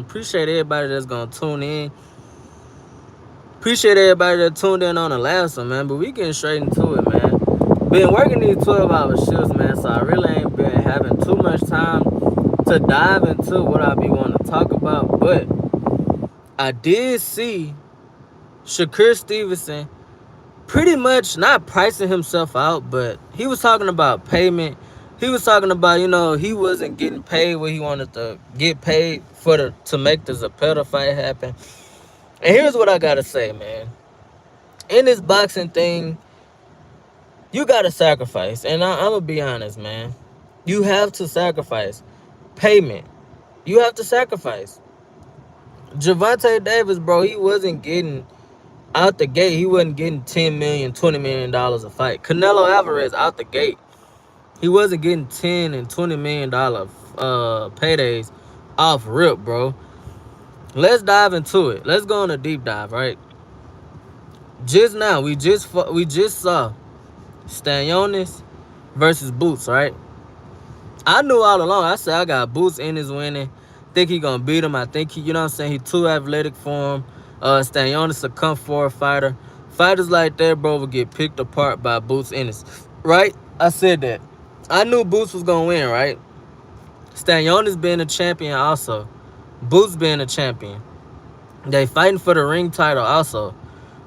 Appreciate everybody that's gonna tune in. Appreciate everybody that tuned in on the last one, man. But we getting straight into it, man. Been working these 12-hour shifts, man, so I really ain't been having too much time to dive into what I be wanting to talk about. But I did see Shakur Stevenson pretty much not pricing himself out, but he was talking about payment. He was talking about, he wasn't getting paid what he wanted to get paid to make the Zapata fight happen. And here's what I gotta say, man. In this boxing thing, you gotta sacrifice. And I'm gonna be honest, man. You have to sacrifice payment. You have to sacrifice. Gervonta Davis, bro, he wasn't getting out the gate. He wasn't getting $10 million, $20 million a fight. Canelo Alvarez out the gate, he wasn't getting $10 and $20 million paydays off rip, bro. Let's dive into it. Let's go on a deep dive, right? Just now, we just saw Stanionis versus Boots, right? I knew all along. I said I got Boots in his winning. Think he gonna beat him. I think he, he too athletic for him. Stanionis a come forward fighter. Fighters like that, bro, will get picked apart by Boots Ennis, right? I said that. I knew Boots was gonna win, right? Stanionis being a champion also. Boots being a champion. They fighting for the ring title also.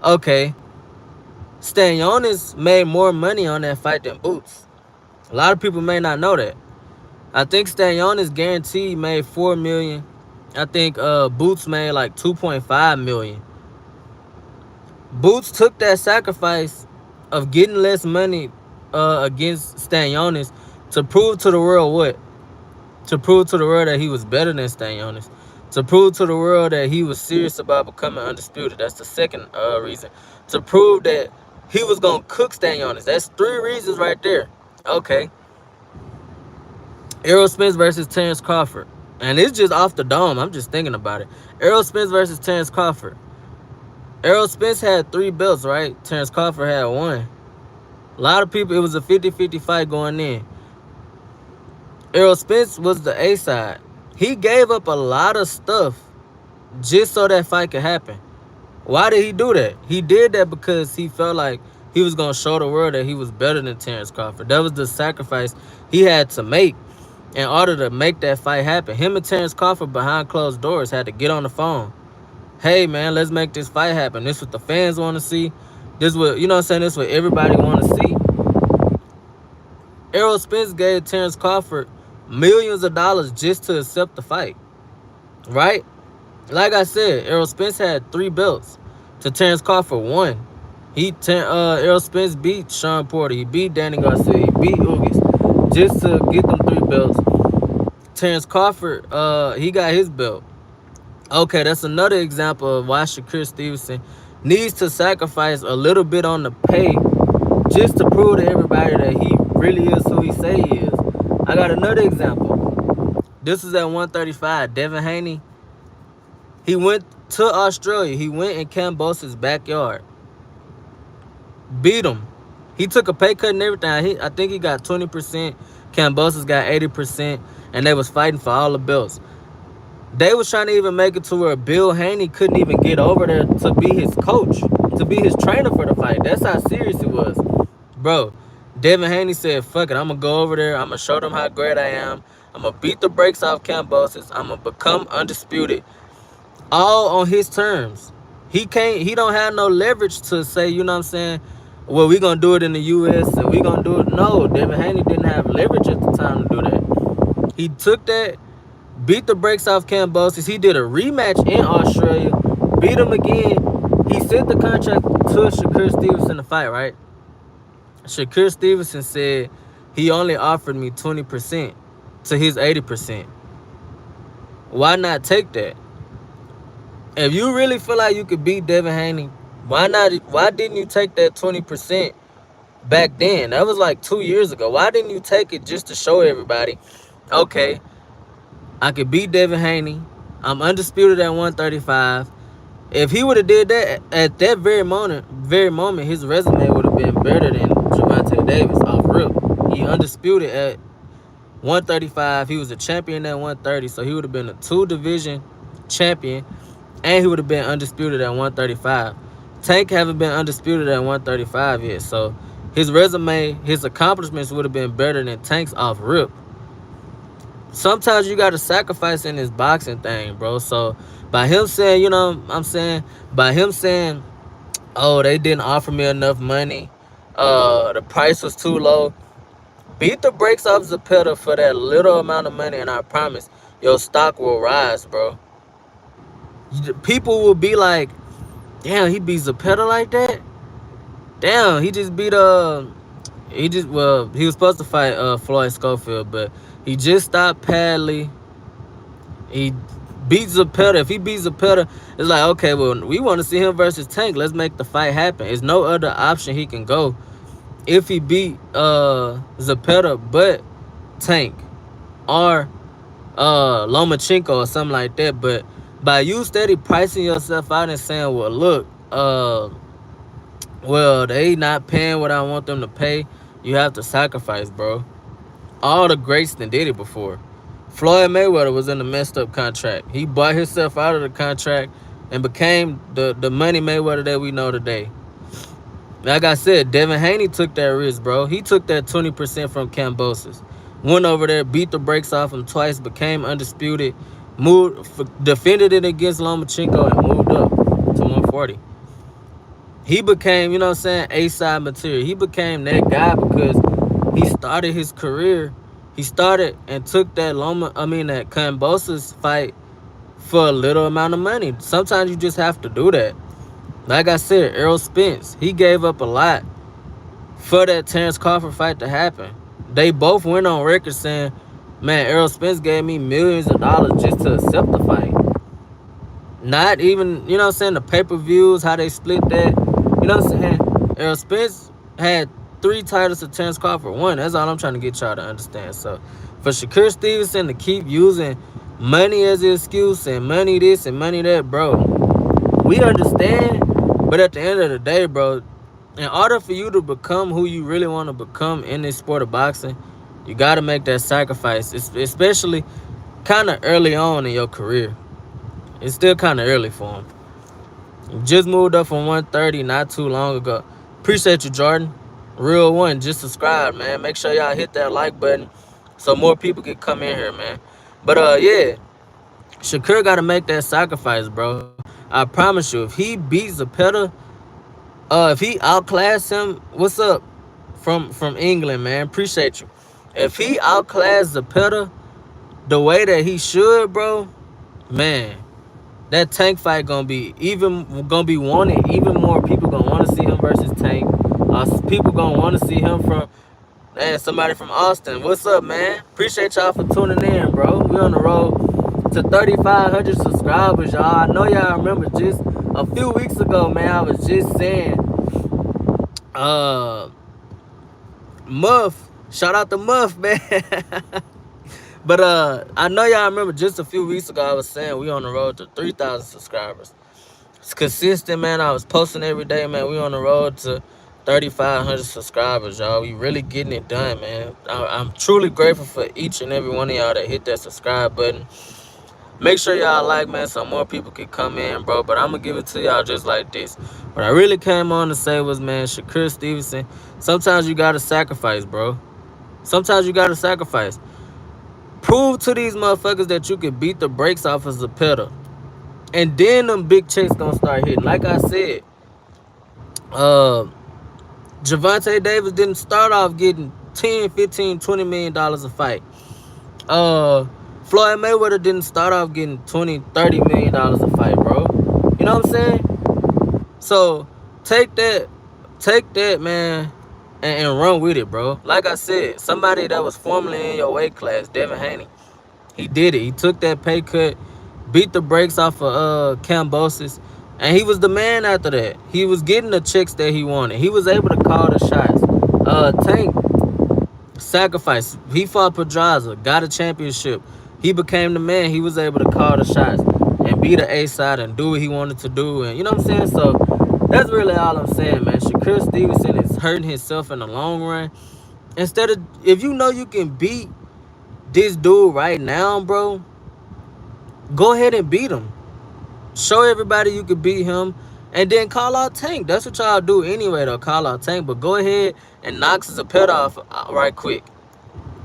Okay. Stanionis made more money on that fight than Boots. A lot of people may not know that. I think Stanionis guaranteed made $4 million. I think Boots made like $2.5 million. Boots took that sacrifice of getting less money against Stanionis to prove to the world what? To prove to the world that he was better than Stanionis. To prove to the world that he was serious about becoming undisputed. That's the second reason. To prove that he was going to cook Stanionis. That's 3 reasons right there. Okay. Errol Spence versus Terrence Crawford. And it's just off the dome. I'm just thinking about it. Errol Spence versus Terrence Crawford. Errol Spence had 3 belts, right? Terrence Crawford had 1. A lot of people, it was a 50-50 fight going in. Errol Spence was the A side. He gave up a lot of stuff just so that fight could happen. Why did he do that? He did that because he felt like he was going to show the world that he was better than Terrence Crawford. That was the sacrifice he had to make in order to make that fight happen. Him and Terrence Crawford behind closed doors had to get on the phone. Hey, man, let's make this fight happen. This is what the fans want to see. This is what, this is what everybody want to see. Errol Spence gave Terrence Crawford millions of dollars just to accept the fight. Right? Like I said, Errol Spence had 3 belts to Terrence Crawford 1. Errol Spence beat Sean Porter. He beat Danny Garcia. He beat Ugis just to get them 3 belts. Terrence Crawford, he got his belt. Okay, that's another example of why Shakur Stevenson needs to sacrifice a little bit on the pay just to prove to everybody that he really is who he say he is. I got another example. This is at 135. Devin Haney, he went to Australia. He went in Cambose's backyard. Beat him. He took a pay cut and everything. I think he got 20%. Cambose's got 80%. And they was fighting for all the belts. They was trying to even make it to where Bill Haney couldn't even get over there to be his coach, to be his trainer for the fight. That's how serious it was. Bro, Devin Haney said, fuck it, I'm going to go over there. I'm going to show them how great I am. I'm going to beat the brakes off Cambosis. I'm going to become undisputed. All on his terms. He don't have no leverage to say, well, we going to do it in the U.S. and we going to do it. No, Devin Haney didn't have leverage at the time to do that. He took that, beat the brakes off Cambosis. He did a rematch in Australia, beat him again. He sent the contract to Shakur Stevenson to fight, right? Shakur Stevenson said he only offered me 20% to his 80%. Why not take that? If you really feel like you could beat Devin Haney, why didn't you take that 20% back then? That was like 2 years ago. Why didn't you take it just to show everybody, okay, I could beat Devin Haney. I'm undisputed at 135. If he would have did that at that very moment, his resume would have been better than Gervonta Davis off rip. He undisputed at 135. He was a champion at 130, so he would have been a 2-division champion, and he would have been undisputed at 135. Tank haven't been undisputed at 135 yet, so his resume, his accomplishments would have been better than Tank's off rip. Sometimes you got to sacrifice in this boxing thing, bro. So by him saying, I'm saying, by him saying, oh, they didn't offer me enough money, the price was too low. Beat the brakes off Zepeda for that little amount of money, and I promise your stock will rise, bro. People will be like, damn, he beat Zepeda like that? Damn, he was supposed to fight Floyd Schofield, but he just stopped Padley. He beat Zepeda. If he beats Zepeda, it's like, okay, well, we want to see him versus Tank. Let's make the fight happen. There's no other option he can go if he beat Zepeda but Tank or Lomachenko or something like that. But by you steady pricing yourself out and saying, well, look, well, they not paying what I want them to pay, you have to sacrifice, bro. All the greats that did it before. Floyd Mayweather was in a messed up contract. He bought himself out of the contract and became the money Mayweather that we know today. Like I said, Devin Haney took that risk, bro. He took that 20% from Kambosos. Went over there, beat the brakes off him twice, became undisputed, defended it against Lomachenko, and moved up to 140. He became, A-side material. He became that guy because he started his career. He started and took that that Kambosos fight for a little amount of money. Sometimes you just have to do that. Like I said, Errol Spence, he gave up a lot for that Terrence Crawford fight to happen. They both went on record saying, man, Errol Spence gave me millions of dollars just to accept the fight. Not even, the pay-per-views, how they split that. Errol Spence had 3 titles to Terrence Crawford 1. That's all I'm trying to get y'all to understand. So for Shakur Stevenson to keep using money as an excuse and money this and money that, bro, we understand. But at the end of the day, bro, in order for you to become who you really want to become in this sport of boxing, you got to make that sacrifice, especially kind of early on in your career. It's still kind of early for him. He just moved up from 130 not too long ago. Appreciate you, Jordan. Real one. Just subscribe, man. Make sure y'all hit that like button so more people can come in here, man. But, yeah, Shakur got to make that sacrifice, bro. I promise you, if he beats Zepeda, if he outclass him, what's up from England, man? Appreciate you. If he outclass Zepeda the way that he should, bro, man, that Tank fight gonna be wanted. Even more people gonna want to see him versus Tank. People gonna want to see him from somebody from Austin. What's up, man? Appreciate y'all for tuning in, bro. We on the road to 3,500 subscribers, y'all. I know y'all remember just a few weeks ago, man, I was just saying, Muff, shout out to Muff, man. But I know y'all remember just a few weeks ago I was saying we on the road to 3,000 subscribers. It's consistent, man. I was posting every day, man. We on the road to 3,500 subscribers, y'all. We really getting it done, man. I'm truly grateful for each and every one of y'all that hit that subscribe button. Make sure y'all like, man, so more people can come in, bro. But I'm going to give it to y'all just like this. What I really came on to say was, man, Shakur Stevenson, sometimes you got to sacrifice, bro. Sometimes you got to sacrifice. Prove to these motherfuckers that you can beat the brakes off of Zepeda. And then them big checks gonna start hitting. Like I said, Gervonta Davis didn't start off getting $10, $15, $20 million a fight. Floyd Mayweather didn't start off getting $20, $30 million a fight, bro. You know what I'm saying? So take that, man, and run with it, bro. Like I said, somebody that was formerly in your weight class, Devin Haney, he did it. He took that pay cut, beat the brakes off of Kambosos, and he was the man after that. He was getting the checks that he wanted. He was able to call the shots. Tank, sacrifice. He fought Pedraza, got a championship. He became the man. He was able to call the shots and be the A-side and do what he wanted to do. And you know what I'm saying? So that's really all I'm saying, man. Shakur Stevenson is hurting himself in the long run. Instead of, if you know you can beat this dude right now, bro, go ahead and beat him. Show everybody you could beat him, and then call out Tank. That's what y'all do anyway, though. Call out Tank, but go ahead and knock Zapata off right quick.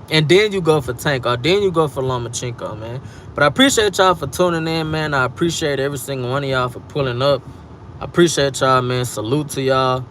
And then you go for Tank, or then you go for Lomachenko, man. But I appreciate y'all for tuning in, man. I appreciate every single one of y'all for pulling up. I appreciate y'all, man. Salute to y'all.